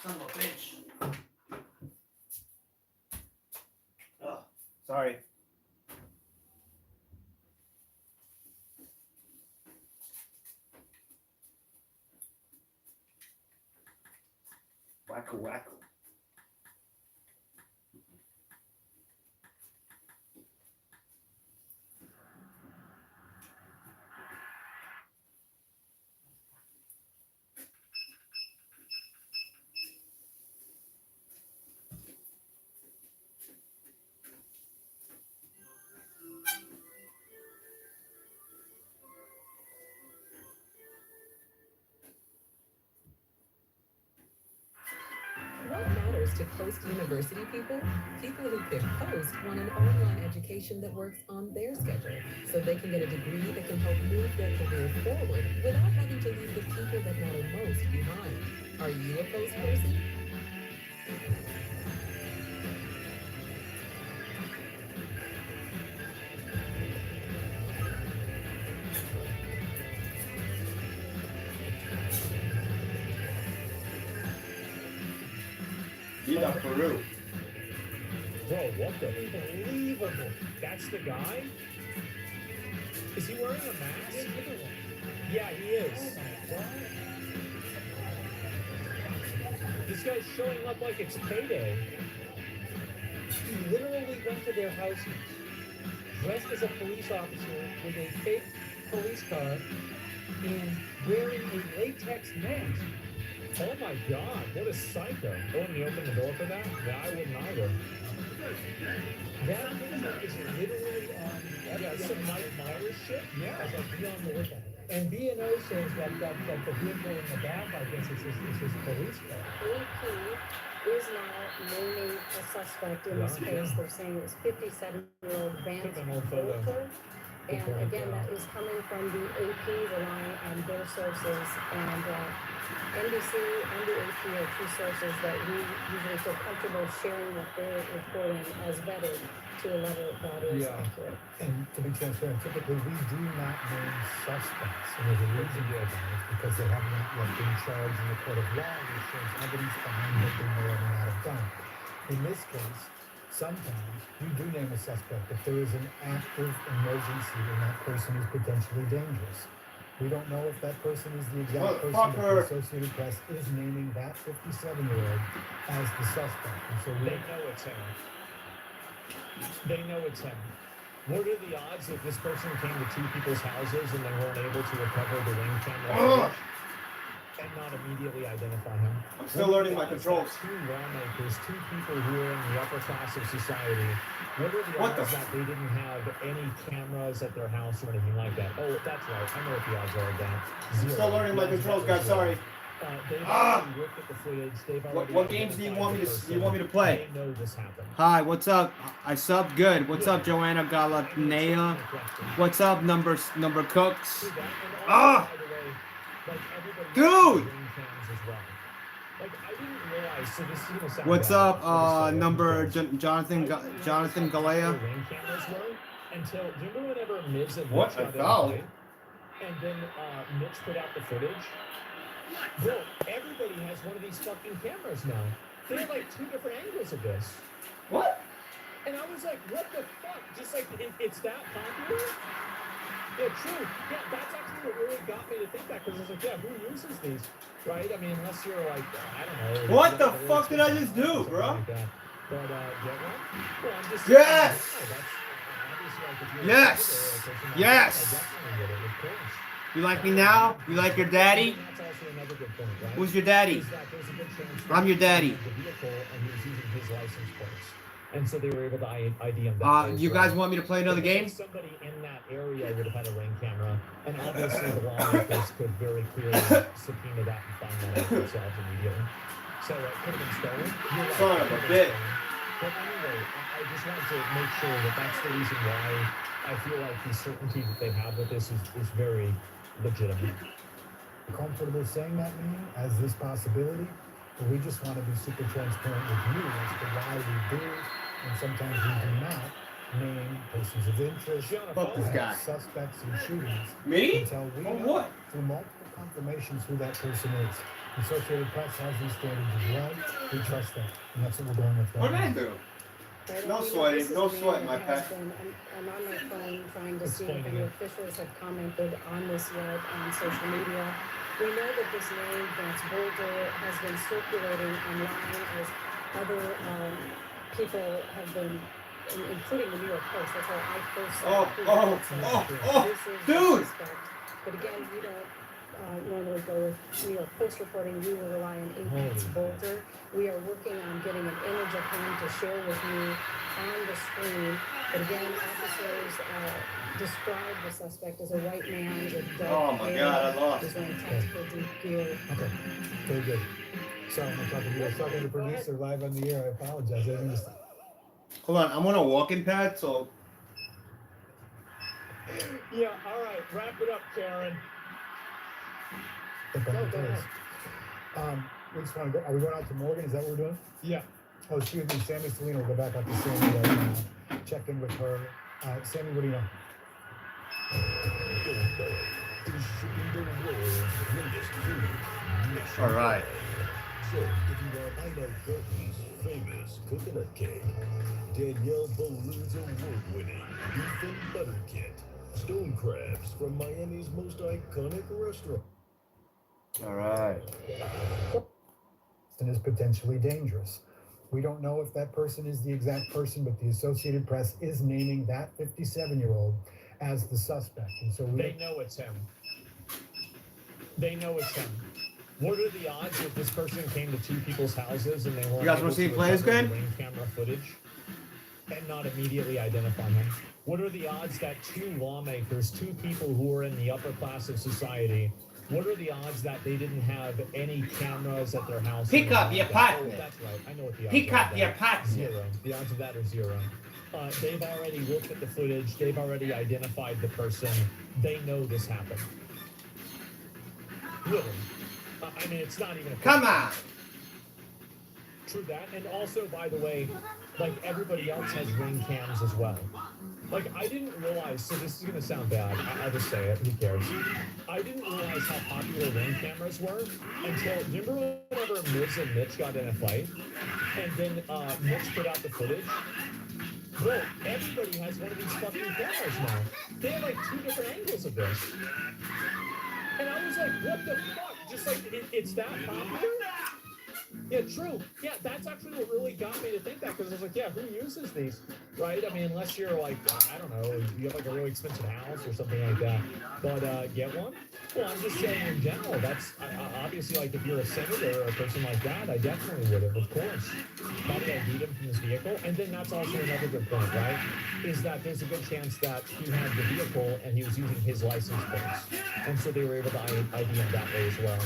Son of a bitch. Oh, sorry. Wacko wacko. What matters to post-university people? People who pick post want an online education that works on their schedule, so they can get a degree that can help move their career forward without having to leave the people that matter most behind. Are you a post person? Viva Peru. Bro, what the? Unbelievable. That's the guy? Is he wearing a mask? Yeah, he is. This guy's showing up like it's payday. He literally went to their houses, dressed as a police officer with a fake police car and wearing a latex mask. Oh my god, what a psycho. I wouldn't open the door for that? Yeah, I wouldn't either. That picture is literally on some Mike Myers shit. Yeah. I was like, be on the lookout. And B&O says that the vehicle in the back, I guess, is his police car. AP is now naming a suspect in this case. They're saying it was 57-year-old Vance Volker. And again, that is coming from the AP, relying on their sources. And NBC and the AP are two sources that we usually feel comfortable sharing what they're reporting as vetted to a level that is accurate. And to be transparent, typically we do not name suspects. And there's a reason for that. It's because they have not yet been charged in the court of law, which shows evidence behind what they may or may not have done. In this case, sometimes you do name a suspect if there is an active emergency and that person is potentially dangerous. We don't know if that person is the exact person that the Associated Press is naming that 57-year-old as the suspect. And so They know it's him. They know it's him. What are the odds that this person came to two people's houses and they weren't able to recover the ring camera and not immediately identify him? I'm still learning my controls. Two lawmakers, two people who are in the upper class of society. What are the odds that they didn't have any cameras at their house or anything like that? Oh, that's right. I know what the odds are of that. Zero. Still learning my controls, guys. Sorry. They've already looked at the footage. They've already What games do you want me to play? They know this happened. Hi, what's up? I subbed good. What's up, Joanna Galatinea? What's up, number cooks? Ah, dude. What's up, number Jonathan Galea? Until, do you remember whenever Miz and What the hell? And then Mitch put out the footage? Bro, everybody has one of these fucking cameras now. They have like two different angles of this. What? And I was like, what the fuck? Just like, it's that popular? Yeah, true. Yeah, that's actually what really got me to think that, because I was like, yeah, who uses these? Right? I mean, unless you're like, I don't know. What the fuck did I just do, bro? Like that. But, get one? Well, I'm just yes! Like, yes! Yes! You like me now? You like your daddy? Who's your daddy? I'm your daddy. And so they were able to ID him that way. You guys want me to play another game? Somebody in that area would have had a ring camera, and obviously the lawmakers could very clearly subpoena that and find that out themselves immediately. So it could have been stolen. Son of a bitch. But anyway, I just wanted to make sure that that's the reason why I feel like the certainty that they have with this is very legitimate. comfortable saying that name as this possibility, but we just want to be super transparent with you as to why we do, and sometimes we do not, name persons of interest, Fuck this guy. suspects in shootings. Me? Until we For know what? through multiple confirmations who that person is. The Associated Press has these standards as well. We trust that. And that's what we're going with What right did I now. do? Right, No and, sweating, this is no a man sweat, my that has pet. I'm on my phone trying to see if Explaining any it. officials have commented on this yet on social media. We know that this name, Vance Boulder, has been circulating online as other people have been, including the New York Post. That's where I first saw the tweet that said, this is the dude! suspect. But again, we don't normally go with New York Post reporting. We will rely on AP's Boulder. We are working on getting an image of him to share with you on the screen. But again, officers describe the suspect as a white man with Oh dark my hair. God, I lost. He's wearing tactical deep gear. Okay. Very good. Sorry, I'm talking to you. I was talking to the producer live on the air. I apologize. I didn't understand. Hold on, I'm on a walking pad, so Yeah, all right, wrap it up, Karen. But No, go please. ahead. We just want to go. Are we going out to Morgan? Is that what we're doing? Yeah. Oh, excuse me. Sammy Selena will go back out to Sammy right now. Check in with her. Sammy, what do you know? all right. So, if you want Ida Burton's famous coconut cake, Danielle Boulud's award-winning beef and butter kit, stone crabs from Miami's most iconic restaurant. All right. And is potentially dangerous. We don't know if that person is the exact person, but the Associated Press is naming that 57-year-old as the suspect. And so They know it's him. They know it's him. What are the odds that this person came to two people's houses and they weren't You guys able wanna see to him play his recover the game? ring camera footage and not immediately identify him? What are the odds that two lawmakers, two people who are in the upper class of society, what are the odds that they didn't have any cameras at their house? Pick up your partner. Oh, that's right. I know what the odds Pick are. up of your that. partner. Zero. The odds of that are zero. They've already looked at the footage. They've already identified the person. They know this happened. Really. I mean, it's not even a Come on. True that. And also, by the way, like everybody else has ring cams as well. Like, I didn't realize, so this is going to sound bad. I'll just say it. Who cares? I didn't realize how popular ring cameras were until, remember whenever Miz and Mitch got in a fight? And then Mitch put out the footage? Bro, everybody has one of these fucking cameras now. They have like two different angles of this. And I was like, what the fuck? Just like, it's that popular? Yeah, true. Yeah, that's actually what really got me to think that, because I was like, yeah, who uses these, right? I mean, unless you're like, I don't know, you have like a really expensive house or something like that. But get one? Well, I'm just saying in general, that's obviously like if you're a senator or a person like that, I definitely would have, of course. Probably ID'd him from his vehicle. And then that's also another good point, right? Is that there's a good chance that he had the vehicle and he was using his license plates. And so they were able to ID him that way as well.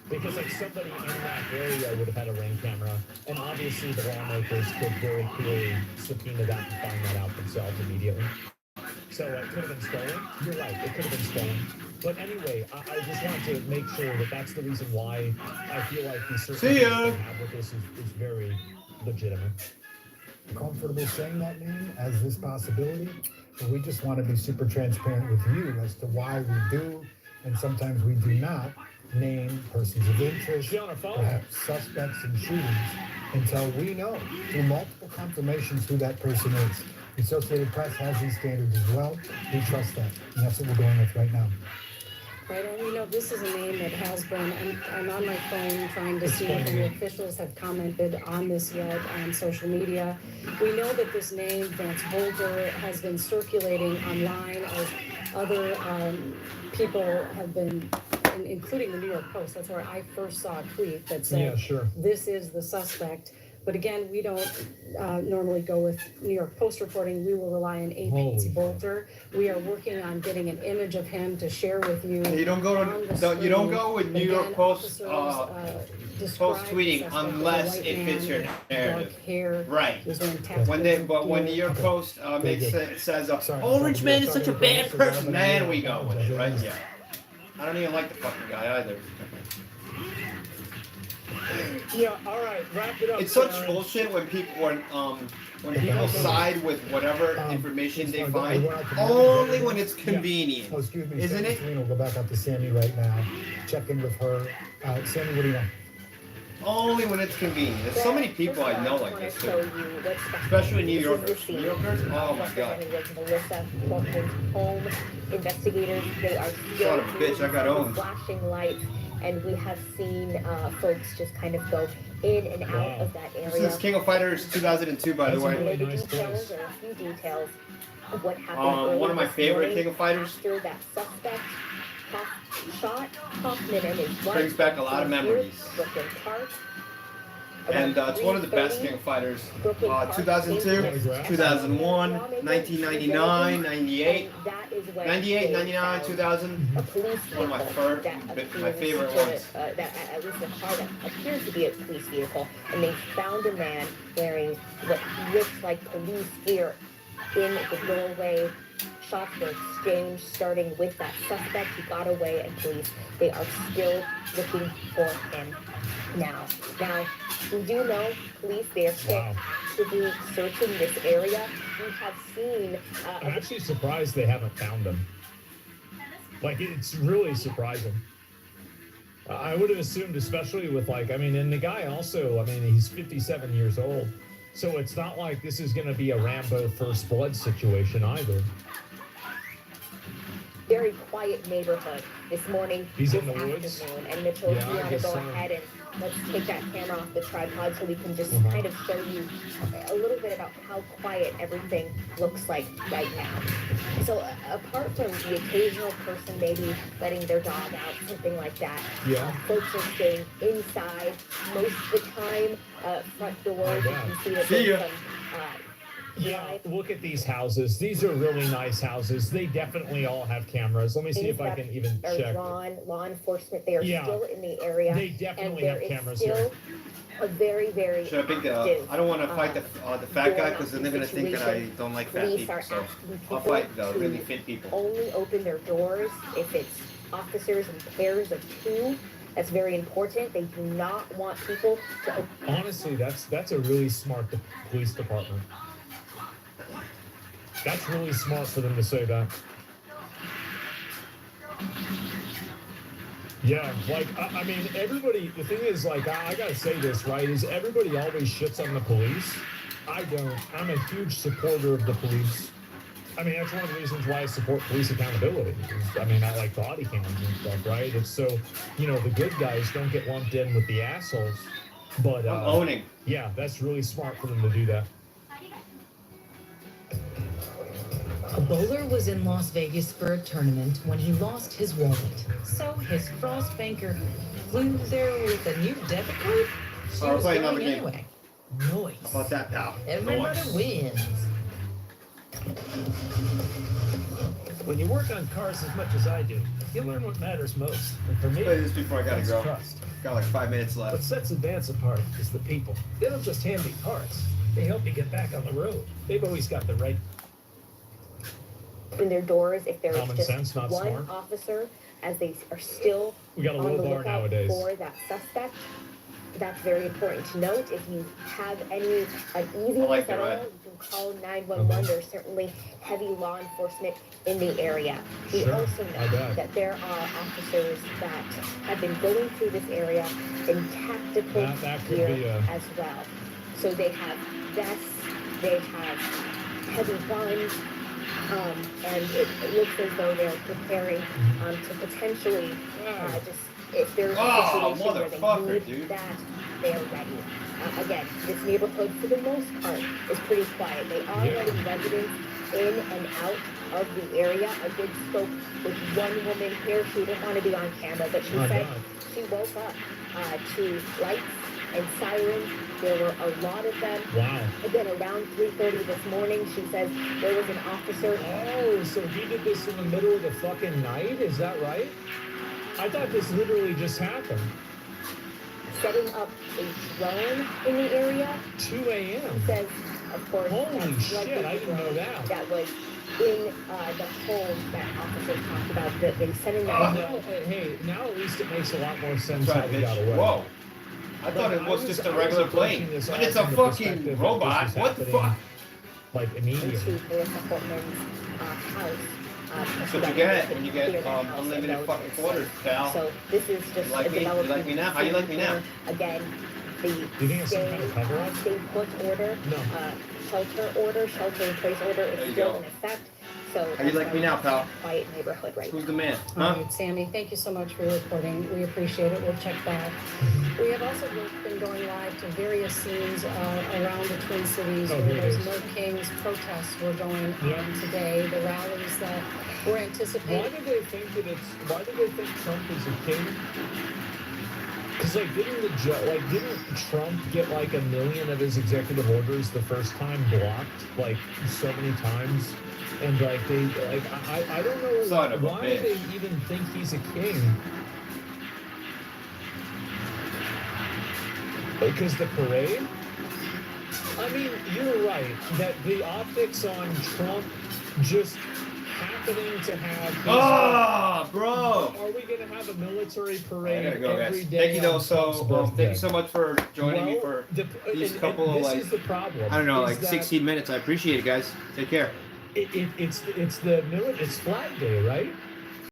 Because like somebody in that area would have had a ring camera, and obviously the lawmakers could very clearly subpoena that and find that out themselves immediately. So it could have been stolen. You're right, it could have been stolen. But anyway, I just wanted to make sure that that's the reason why I feel like the certainty that they have with this is very legitimate. Comfortable saying that name as this possibility, but we just want to be super transparent with you as to why we do, and sometimes we do not, name persons of interest, She on her phone. perhaps suspects in shootings, until we know through multiple confirmations who that person is. The Associated Press has these standards as well. We trust that, and that's what we're going with right now. Right, and we know this is a name that has been, I'm on my phone trying to see if any officials have commented on this yet on social media. We know that this name, Vance Boulder, has been circulating online as other people have been, including the New York Post. That's where I first saw a tweet that said, Yeah, sure. this is the suspect. But again, we don't normally go with New York Post reporting. We will rely on AP's Boulder. We are working on getting an image of him to share with you. You don't go on the to, you don't screen. go with New York Again, Post officers, post describe tweeting the suspect as a unless white it man fits your with narrative. dark hair. Right. He was wearing tactical When they, but gear. when New York Post makes it says, Sorry, "Oh, Rich Man is such a bad sorry, person," sorry, then sorry, we go with it, sorry. right? Yeah. I don't even like the fucking guy either. Yeah, all right, wrap it up. It's such Karen. bullshit when people side with whatever information they find, only when it's convenient, Oh, excuse me. isn't Sammy it? Serino, go back up to Sammy right now. Check in with her. Sammy, what do you know? Only when it's convenient. There's so many people I know like this too, especially New Yorkers. New Yorkers, oh my god. Melissa Corcoran's home. Investigators, they are still Son of a bitch, I got owned. flashing lights, and we have seen folks just kind of go in and out Wow. of that This area. is King of Fighters 2002, by the That's a way. really The nice details place. or a few details of what happened. One of my early this favorite morning King of Fighters. after that suspect shot Hoffman and his wife. Brings back a lot of memories. Brooklyn Park. And it's one of the best King of Fighters. 2002, 2001, 1999, 98, And that is when 98, they 99, found 2000. a police One of my vehicle favorite- that my appears favorite to- ones. that at least a car that appears to be a police vehicle, and they found a man wearing what looks like police gear in the doorway. Shots were exchanged, starting with that suspect. He got away, and police, they are still looking for him now. Now, we do know police, they are Wow. actively searching this area. We have seen I'm actually surprised they haven't found him. Like, it's really surprising. I would have assumed, especially with, like, I mean, and the guy also, I mean, he's 57 years old. So it's not like this is going to be a Rambo First Blood situation either. very quiet neighborhood this morning, He's this in the woods? afternoon. And Mitchell, if Yeah, you I want to guess go so. ahead and let's take that camera off the tripod so we can just Uh-huh. kind of show you a little bit about how quiet everything looks like right now. So apart from the occasional person maybe letting their dog out, something like that, Yeah. folks are staying inside most of the time. Front doors, you yeah. can see that See ya. there's some Yeah, look at these houses. These are really nice houses. They definitely all have cameras. Let me see if I can even are check. drawn, law enforcement, they are Yeah. still in the area. They And definitely there have is cameras still here. a very, very Should I pick active, I don't want to fight the fat guy because then they're gonna think that I situation. don't like fat Police people. are So asking people I'll fight the to really fit people. only open their doors if it's officers in pairs of two. That's very important. They do not want people to open. Honestly, that's a really smart police department. That's really smart for them to say that. Yeah, like, I mean, everybody, the thing is, like, I gotta say this, right, is everybody always shits on the police. I don't. I'm a huge supporter of the police. I mean, that's one of the reasons why I support police accountability. I mean, I like body cams and stuff, right? It's so, you know, the good guys don't get lumped in with the assholes. But, I'm owning. yeah, that's really smart for them to do that. A bowler was in Las Vegas for a tournament when he lost his wallet. So his cross banker flew there with a new debit card. She I'll was play going another game. anyway. Noise. How about that now? Everybody Noise. wins. When you work on cars as much as I do, you learn what matters most. And for me, Play this before I gotta that's go. trust. Got like 5 minutes What left. sets Advance apart is the people. They don't just hand me parts. They help me get back on the road. They've always got the right. Open their doors if there is Common just sense, not one smart. officer, as they are still We got a on the low bar lookout nowadays. for that suspect. That's very important to note. If you have any uneasiness like at the all, red. you can call 911. There's certainly heavy law enforcement in the area. We Sure, also I know bet. that there are officers that have been going through this area in tactical That could gear be a- as well. So they have vests, they have heavy guns, and it looks as though they're preparing to potentially just, if there's a Oh, situation where they motherfucker, need dude. that, they are ready. Again, this neighborhood, for the most part, is pretty quiet. They are Yeah. letting residents in and out of the area. I did spoke with one woman here. She didn't want to be on camera, but she My said God. she woke up to lights and sirens. There were a lot of them. Wow. Again, around 3:30 this morning, she says there was an officer Oh, so he did this in the middle of the fucking night? Is that right? I thought this literally just happened. setting up a drone in the area. 2 a.m. He says, of course, Holy that's likely shit, I the didn't know drone that. that was in the home that officers talked about. That they sent in Well, that now, hey, now at least it makes a lot more sense That's how right, he got bitch. away. Whoa. I thought it was just a I regular approaching plane. this But all it's a from the fucking perspective that robot. this was What the happening, fuck? Like immediately. Into Melissa Portman's house. That's what you get when you get unlimited fucking quarters, pal. So this is just You like a me? You development. like me now? How you like me now? Again, the Do you think it's some kind of cover-up? stay put order, No. shelter in place order There is you still go. in effect. So How you that's like me why now, it's pal? a Quiet neighborhood right Who's now. the man? All Huh? right, Sandy, thank you so much for your reporting. We appreciate it. We'll check back. We have also been going live to various scenes around the Twin Cities Oh, where here it those is. No Kings protests were going Yeah. on today, the rallies that were Why anticipated. do they think that why do they think Trump is a king? Because didn't Trump get like 1 million of his executive orders the first time blocked like so many times? And like I don't know Son of a why bitch. they even think he's a king. Because the parade? I mean, you're right that the optics on Trump just happening to have his, Oh, bro. are we going to have a military I parade gotta go, every guys. day? Thank you, though. on So, Trump's birthday? thank you so much for joining me for these and couple of, this like, is the problem. I don't know, is like that 16 minutes. I appreciate it, guys. Take care. It's Flag Day, right?